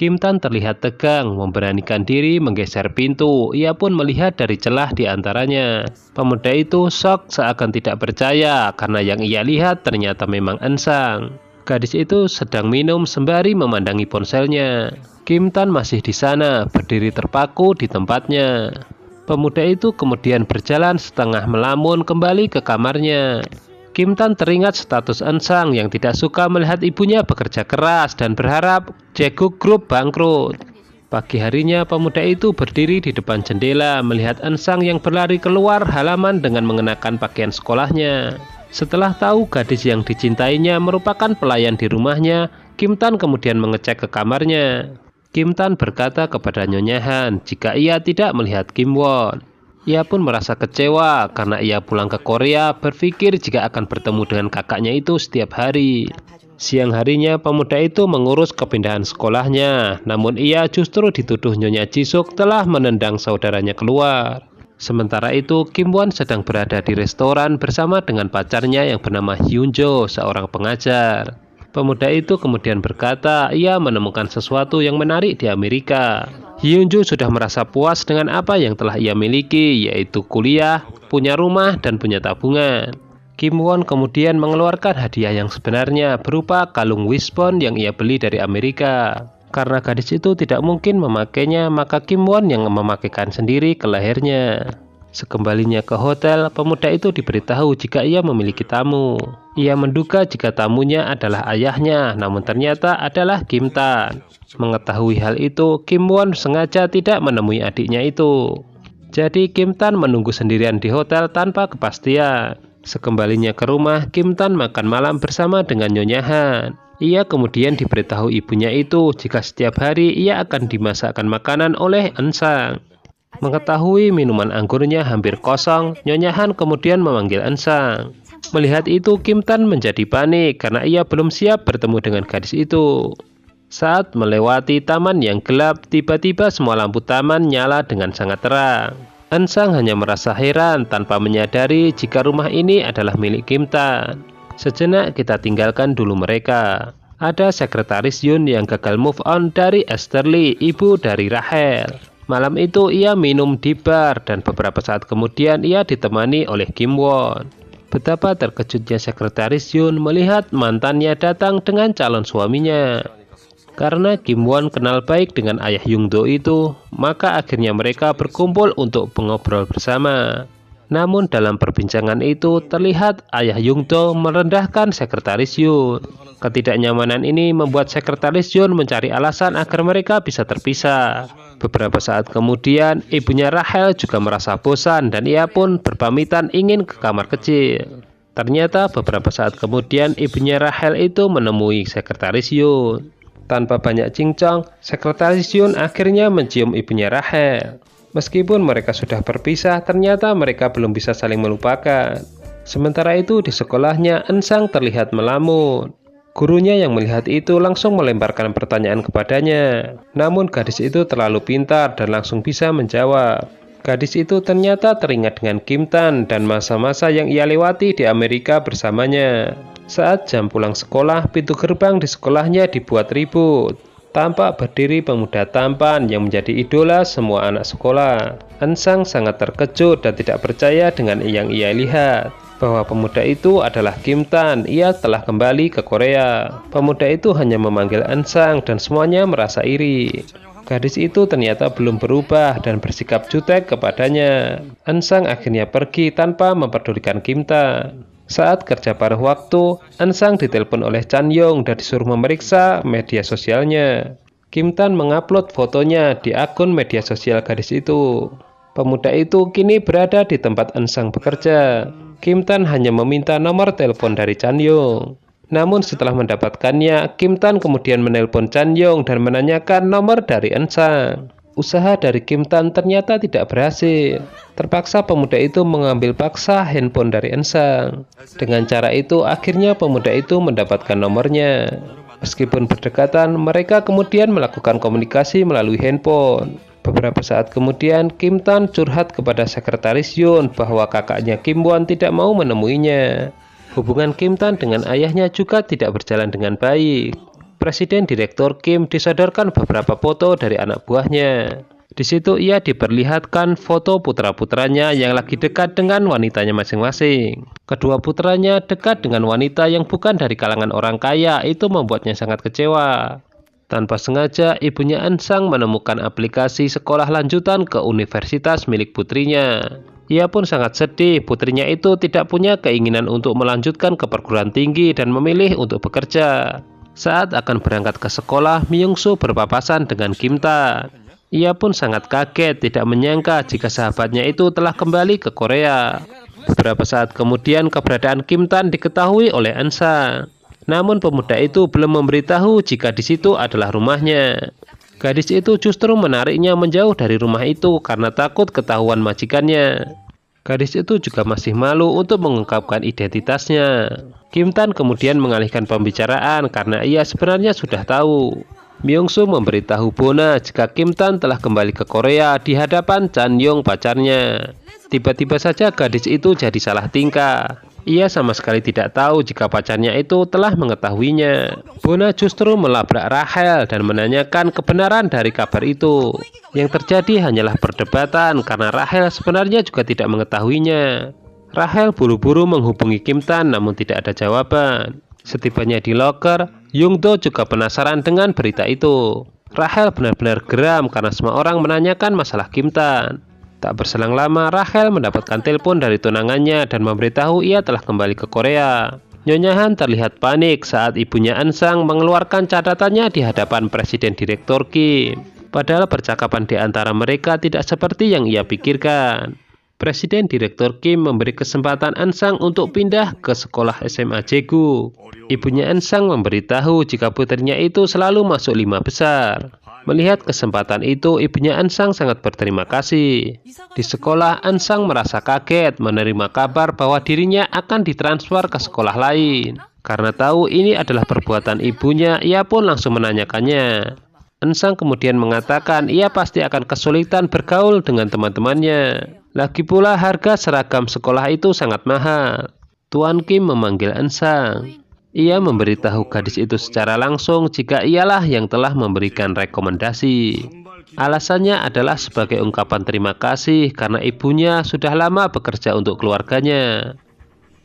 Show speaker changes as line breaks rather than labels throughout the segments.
Kim Tan terlihat tegang, memberanikan diri menggeser pintu. Ia pun melihat dari celah di antaranya. Pemuda itu shock seakan tidak percaya karena yang ia lihat ternyata memang Eun Sang. Gadis itu sedang minum sembari memandangi ponselnya. Kim Tan masih di sana, berdiri terpaku di tempatnya. Pemuda itu kemudian berjalan setengah melamun kembali ke kamarnya. Kim Tan teringat status Eun Sang yang tidak suka melihat ibunya bekerja keras dan berharap Jaeguk Group bangkrut. Pagi harinya pemuda itu berdiri di depan jendela melihat Eun Sang yang berlari keluar halaman dengan mengenakan pakaian sekolahnya. Setelah tahu gadis yang dicintainya merupakan pelayan di rumahnya, Kim Tan kemudian mengecek ke kamarnya. Kim Tan berkata kepada Nyonya Han jika ia tidak melihat Kim Won. Ia pun merasa kecewa karena ia pulang ke Korea berpikir jika akan bertemu dengan kakaknya itu setiap hari. Siang harinya pemuda itu mengurus kepindahan sekolahnya, namun ia justru dituduh Nyonya Jisuk telah menendang saudaranya keluar. Sementara itu Kim Won sedang berada di restoran bersama dengan pacarnya yang bernama Hyun Jo, seorang pengajar. Pemuda itu kemudian berkata ia menemukan sesuatu yang menarik di Amerika. Hyun Jo sudah merasa puas dengan apa yang telah ia miliki, yaitu kuliah, punya rumah, dan punya tabungan. Kim Won kemudian mengeluarkan hadiah yang sebenarnya berupa kalung wishbone yang ia beli dari Amerika. Karena gadis itu tidak mungkin memakainya, maka Kim Won yang memakaikan sendiri ke lehernya. Sekembalinya ke hotel, pemuda itu diberitahu jika ia memiliki tamu. Ia menduga jika tamunya adalah ayahnya, namun ternyata adalah Kim Tan. Mengetahui hal itu, Kim Won sengaja tidak menemui adiknya itu. Jadi Kim Tan menunggu sendirian di hotel tanpa kepastian. Sekembalinya ke rumah, Kim Tan makan malam bersama dengan Nyonya Han. Ia kemudian diberitahu ibunya itu jika setiap hari ia akan dimasakkan makanan oleh Eun Sang. Mengetahui minuman anggurnya hampir kosong, Nyonya Han kemudian memanggil Eun Sang. Melihat itu, Kim Tan menjadi panik karena ia belum siap bertemu dengan gadis itu. Saat melewati taman yang gelap, tiba-tiba semua lampu taman nyala dengan sangat terang. Eun Sang hanya merasa heran tanpa menyadari jika rumah ini adalah milik Kim Tan. Sejenak kita tinggalkan dulu mereka. Ada sekretaris Yun yang gagal move on dari Esther Lee, ibu dari Rachel. Malam itu ia minum di bar dan beberapa saat kemudian ia ditemani oleh Kim Won. Betapa terkejutnya sekretaris Yun melihat mantannya datang dengan calon suaminya. Karena Kim Won kenal baik dengan ayah Yung Do itu, maka akhirnya mereka berkumpul untuk mengobrol bersama. Namun dalam perbincangan itu terlihat ayah Yung Do merendahkan sekretaris Yun. Ketidaknyamanan ini membuat sekretaris Yun mencari alasan agar mereka bisa terpisah. Beberapa saat kemudian ibunya Rachel juga merasa bosan dan ia pun berpamitan ingin ke kamar kecil. Ternyata beberapa saat kemudian ibunya Rachel itu menemui sekretaris Yun. Tanpa banyak cincong, sekretaris Yun akhirnya mencium ibunya Rachel. Meskipun mereka sudah berpisah, ternyata mereka belum bisa saling melupakan. Sementara itu di sekolahnya, Eun Sang terlihat melamun. Gurunya yang melihat itu langsung melemparkan pertanyaan kepadanya. Namun gadis itu terlalu pintar dan langsung bisa menjawab. Gadis itu ternyata teringat dengan Kim Tan dan masa-masa yang ia lewati di Amerika bersamanya. Saat jam pulang sekolah, pintu gerbang di sekolahnya dibuat ribut. Tampak berdiri pemuda tampan yang menjadi idola semua anak sekolah. Eun Sang sangat terkejut dan tidak percaya dengan yang ia lihat, bahwa pemuda itu adalah Kim Tan. Ia telah kembali ke Korea. Pemuda itu hanya memanggil Eun Sang dan semuanya merasa iri. Gadis itu ternyata belum berubah dan bersikap jutek kepadanya. Eun Sang akhirnya pergi tanpa memperdulikan Kim Tan. Saat kerja paruh waktu, Eun Sang ditelepon oleh Chan Yong dan disuruh memeriksa media sosialnya. Kim Tan mengupload fotonya di akun media sosial gadis itu. Pemuda itu kini berada di tempat Eun Sang bekerja. Kim Tan hanya meminta nomor telepon dari Chan Yong. Namun setelah mendapatkannya, Kim Tan kemudian menelpon Chan Yong dan menanyakan nomor dari Eun Sang. Usaha dari Kim Tan ternyata tidak berhasil. Terpaksa pemuda itu mengambil paksa handphone dari Eun Sang. Dengan cara itu akhirnya pemuda itu mendapatkan nomornya. Meskipun berdekatan, mereka kemudian melakukan komunikasi melalui handphone. Beberapa saat kemudian, Kim Tan curhat kepada sekretaris Yun bahwa kakaknya Kim Won tidak mau menemuinya. Hubungan Kim Tan dengan ayahnya juga tidak berjalan dengan baik. Presiden Direktur Kim disodorkan beberapa foto dari anak buahnya. Di situ ia diperlihatkan foto putra-putranya yang lagi dekat dengan wanitanya masing-masing. Kedua putranya dekat dengan wanita yang bukan dari kalangan orang kaya, itu membuatnya sangat kecewa. Tanpa sengaja, ibunya Ansang menemukan aplikasi sekolah lanjutan ke universitas milik putrinya. Ia pun sangat sedih, putrinya itu tidak punya keinginan untuk melanjutkan ke perguruan tinggi dan memilih untuk bekerja. Saat akan berangkat ke sekolah, Myung-soo berpapasan dengan Kim Tan. Ia pun sangat kaget, tidak menyangka jika sahabatnya itu telah kembali ke Korea. Beberapa saat kemudian keberadaan Kim Tan diketahui oleh Ansang. Namun pemuda itu belum memberitahu jika di situ adalah rumahnya. Gadis itu justru menariknya menjauh dari rumah itu karena takut ketahuan majikannya. Gadis itu juga masih malu untuk mengungkapkan identitasnya. Kim Tan kemudian mengalihkan pembicaraan karena ia sebenarnya sudah tahu. Myung-soo memberitahu Bona jika Kim Tan telah kembali ke Korea di hadapan Chan Yong pacarnya. Tiba-tiba saja gadis itu jadi salah tingkah. Ia sama sekali tidak tahu jika pacarnya itu telah mengetahuinya. Bona justru melabrak Rachel dan menanyakan kebenaran dari kabar itu. Yang terjadi hanyalah perdebatan karena Rachel sebenarnya juga tidak mengetahuinya. Rachel buru-buru menghubungi Kim Tan namun tidak ada jawaban. Setibanya di loker, Young-do juga penasaran dengan berita itu. Rachel benar-benar geram karena semua orang menanyakan masalah Kim Tan. Tak berselang lama, Rachel mendapatkan telepon dari tunangannya dan memberitahu ia telah kembali ke Korea. Nyonya Han terlihat panik saat ibunya Ansang mengeluarkan catatannya di hadapan Presiden Direktur Kim. Padahal percakapan di antara mereka tidak seperti yang ia pikirkan. Presiden Direktur Kim memberi kesempatan Ansang untuk pindah ke sekolah SMA Jegu. Ibunya Ansang memberitahu jika putrinya itu selalu masuk 5 besar. Melihat kesempatan itu, ibunya Ansang sangat berterima kasih. Di sekolah, Ansang merasa kaget menerima kabar bahwa dirinya akan ditransfer ke sekolah lain. Karena tahu ini adalah perbuatan ibunya, ia pun langsung menanyakannya. Ansang kemudian mengatakan ia pasti akan kesulitan bergaul dengan teman-temannya. Lagi pula harga seragam sekolah itu sangat mahal. Tuan Kim memanggil Ansang. Ia memberitahu gadis itu secara langsung jika ialah yang telah memberikan rekomendasi. Alasannya adalah sebagai ungkapan terima kasih karena ibunya sudah lama bekerja untuk keluarganya.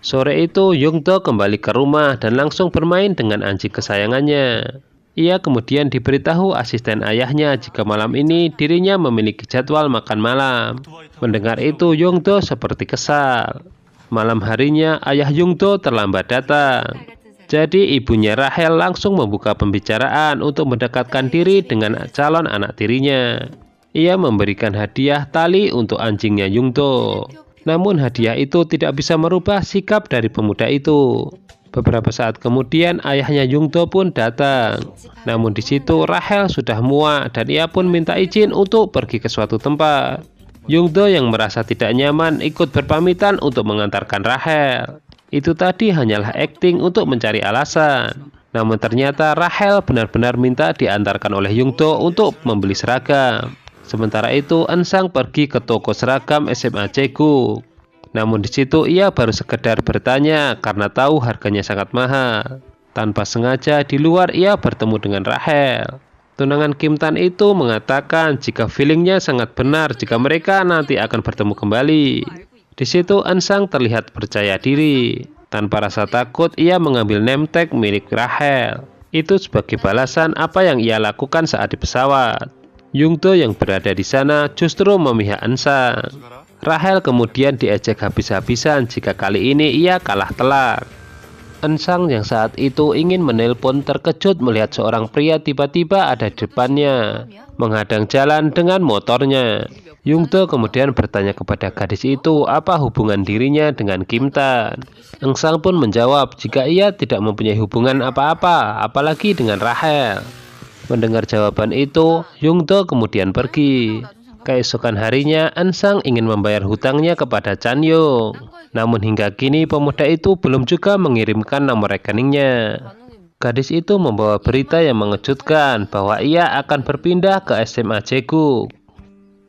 Sore itu Young-do kembali ke rumah dan langsung bermain dengan anjing kesayangannya. Ia kemudian diberitahu asisten ayahnya jika malam ini dirinya memiliki jadwal makan malam. Mendengar itu, Young-do seperti kesal. Malam harinya, ayah Young-do terlambat datang. Jadi ibunya Rachel langsung membuka pembicaraan untuk mendekatkan diri dengan calon anak tirinya. Ia memberikan hadiah tali untuk anjingnya Young-do. Namun hadiah itu tidak bisa merubah sikap dari pemuda itu. Beberapa saat kemudian ayahnya Young-do pun datang. Namun di situ Rachel sudah muak dan ia pun minta izin untuk pergi ke suatu tempat. Young-do yang merasa tidak nyaman ikut berpamitan untuk mengantarkan Rachel. Itu tadi hanyalah akting untuk mencari alasan. Namun ternyata Rachel benar-benar minta diantarkan oleh Young-do untuk membeli seragam. Sementara itu Ansang pergi ke toko seragam SMA Jegu. Namun di situ ia baru sekedar bertanya karena tahu harganya sangat mahal. Tanpa sengaja di luar ia bertemu dengan Rachel. Tunangan Kim Tan itu mengatakan jika feelingnya sangat benar jika mereka nanti akan bertemu kembali. Di situ Ansang terlihat percaya diri. Tanpa rasa takut ia mengambil name tag milik Rachel. Itu sebagai balasan apa yang ia lakukan saat di pesawat. Young-do yang berada di sana justru memihak Ansang. Rachel kemudian diejek habis-habisan jika kali ini ia kalah telak. Ansang yang saat itu ingin menelpon terkejut melihat seorang pria tiba-tiba ada di depannya, menghadang jalan dengan motornya. Young-do kemudian bertanya kepada gadis itu apa hubungan dirinya dengan Kim Tan. Ansang pun menjawab jika ia tidak mempunyai hubungan apa-apa, apalagi dengan Rachel. Mendengar jawaban itu, Young-do kemudian pergi. Keesokan harinya, Ansang ingin membayar hutangnya kepada Chan Yong. Namun hingga kini pemuda itu belum juga mengirimkan nomor rekeningnya. Gadis itu membawa berita yang mengejutkan bahwa ia akan berpindah ke SMA Jegu.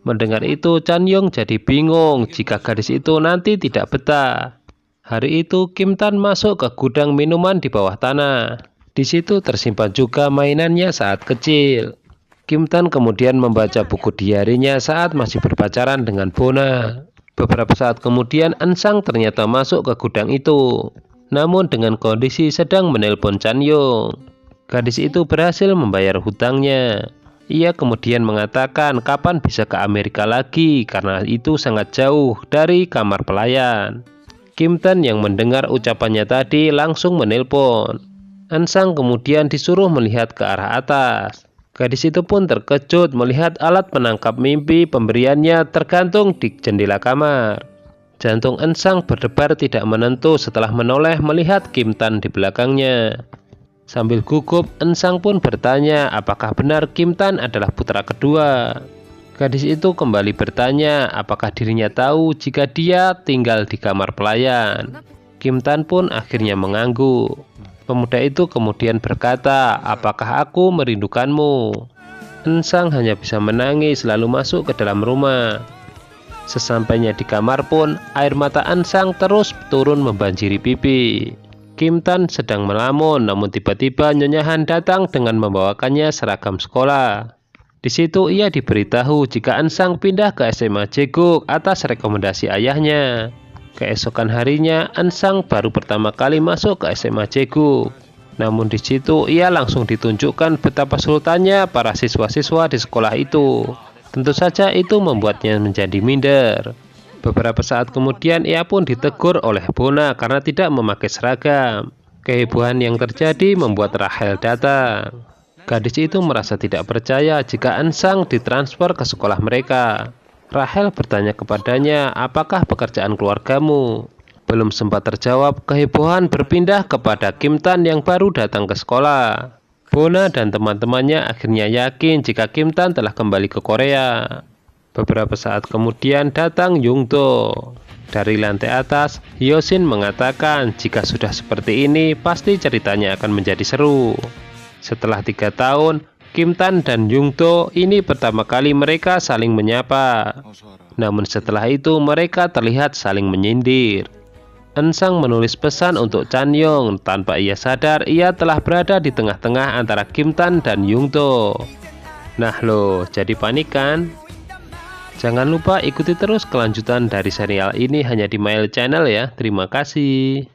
Mendengar itu, Chan Yong jadi bingung jika gadis itu nanti tidak betah. Hari itu, Kim Tan masuk ke gudang minuman di bawah tanah. Di situ tersimpan juga mainannya saat kecil. Kim Tan kemudian membaca buku diarinya saat masih berpacaran dengan Bona. Beberapa saat kemudian Ensang ternyata masuk ke gudang itu, namun dengan kondisi sedang menelpon Chan Yong. Gadis itu berhasil membayar hutangnya. Ia kemudian mengatakan kapan bisa ke Amerika lagi karena itu sangat jauh dari kamar pelayan. Kim Tan yang mendengar ucapannya tadi langsung menelpon. Ensang kemudian disuruh melihat ke arah atas. Gadis itu pun terkejut melihat alat penangkap mimpi pemberiannya tergantung di jendela kamar. Jantung Ensang berdebar tidak menentu setelah menoleh melihat Kim Tan di belakangnya. Sambil gugup, Ensang pun bertanya apakah benar Kim Tan adalah putra kedua. Gadis itu kembali bertanya apakah dirinya tahu jika dia tinggal di kamar pelayan. Kim Tan pun akhirnya mengangguk. Pemuda itu kemudian berkata, apakah aku merindukanmu? Ensang hanya bisa menangis lalu masuk ke dalam rumah. Sesampainya di kamar pun, air mata Ensang terus turun membanjiri pipi. Kim Tan sedang melamun, namun tiba-tiba Nyonya Han datang dengan membawakannya seragam sekolah. Di situ ia diberitahu jika Ensang pindah ke SMA Jeguk atas rekomendasi ayahnya. Keesokan harinya, Ensang baru pertama kali masuk ke SMA Jeguk. Namun di situ ia langsung ditunjukkan betapa sultannya para siswa-siswa di sekolah itu. Tentu saja itu membuatnya menjadi minder. Beberapa saat kemudian ia pun ditegur oleh Bona karena tidak memakai seragam. Kehebohan yang terjadi membuat Rachel datang. Gadis itu merasa tidak percaya jika Ensang ditransfer ke sekolah mereka. Rachel bertanya kepadanya, apakah pekerjaan keluargamu? Belum sempat terjawab, kehebohan berpindah kepada Kim Tan yang baru datang ke sekolah. Bona dan teman-temannya akhirnya yakin jika Kim Tan telah kembali ke Korea. Beberapa saat kemudian datang Yung Do. Dari lantai atas, Hyosin mengatakan jika sudah seperti ini, pasti ceritanya akan menjadi seru. Setelah 3 tahun, Kim Tan dan Yung Do ini pertama kali mereka saling menyapa. Namun setelah itu mereka terlihat saling menyindir. Ensang menulis pesan untuk Chan Yong. Tanpa ia sadar, ia telah berada di tengah-tengah antara Kim Tan dan Yung Do. Nah loh, jadi panik kan? Jangan lupa ikuti terus kelanjutan dari serial ini hanya di Mail Channel ya. Terima kasih.